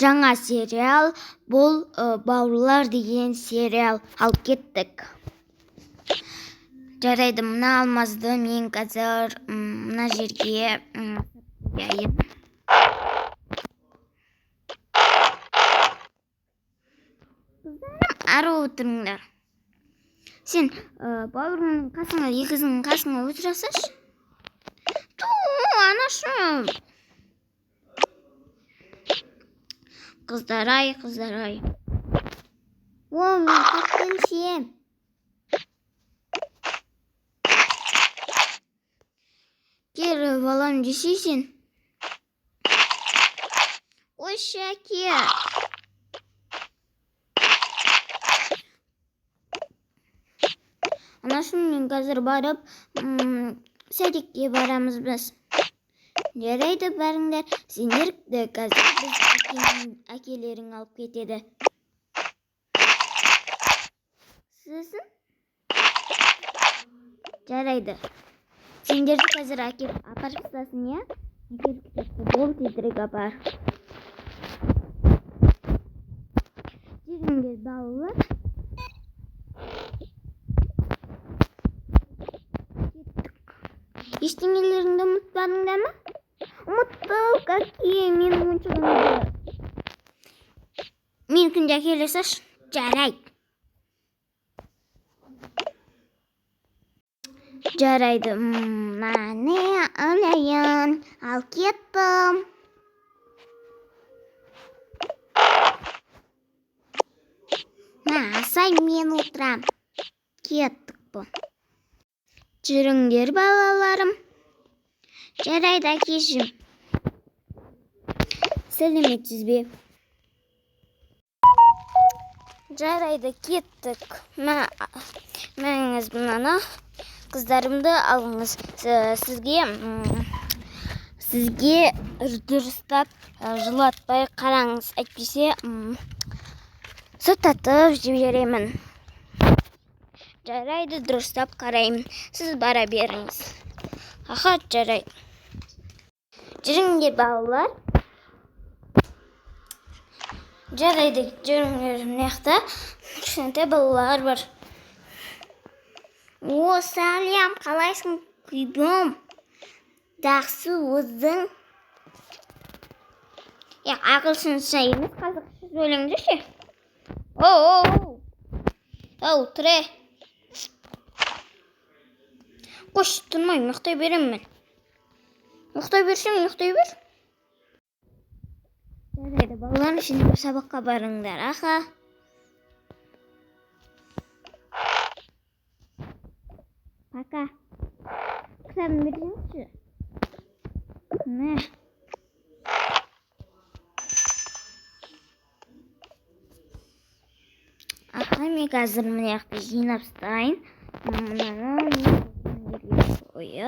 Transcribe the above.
жаңа сериал бұл бауырлар деген сериал. Ал кеттік. Жарайды, мына алмазды мен қазір мына жерге қояйын. Ары отырыңдар. Сен бауырыңның қасыңа, егізіңнің қасыңа отырасаш? Анашым. Қыздар-ай. О, мен кеттім сен. Кел, балам, жесейсің. Ой, Шәке. Анашым, мен қазір барып, сәдекке барамыз біз. Жарайды, барыңдар. Сендерді қазір біз әкелерің алып кетеді. Сізін? Жарайды. Сендерді қазір апарып тастасын, я? Бол, тезірек апар. Жүріңдер, балалар. Ештеңелеріңді ұмытпадыңдар ма? Ұмыттым, какие мен ойыншығымды. Мен күнде әкелесаш? Жарайды. Жарайды, мане алайын, ал кеттім. Сай мен отырам. Кеттік бұл. Жүріңдер, балаларым. Жарайды, әкешім. Сәлеметсіз бе? Жарайды, кеттік. Мәңіз бұнаны. Қыздарымды алыңыз. Сізге дұрыстап жылатпай қараңыз. Әйтпесе соттатып жіберемін. Жарайды, дұрыстап қараймын. Сіз бара беріңіз. Аха, жарайды. Жүріңдер, балалар. Жарайды, жүріңдер, мынаяқта кішкентай балалар бар. О, сәлем, қалайсың, күйбім? Жақсы, өзің? Ағылшынша емес, қазақша сөйлеңдерші. Оу, тұре. Қош, тұрмай, ұйықтай беремін мен. Ұйықтай берсем, ұйықтай бер. Жарайды, балалар, şimdi сабаққа барыңдар, аха. Пока. Кітабын берсеңші. Мә. Аха, мен қазір мына жақты жинап ұстайын. Мынаны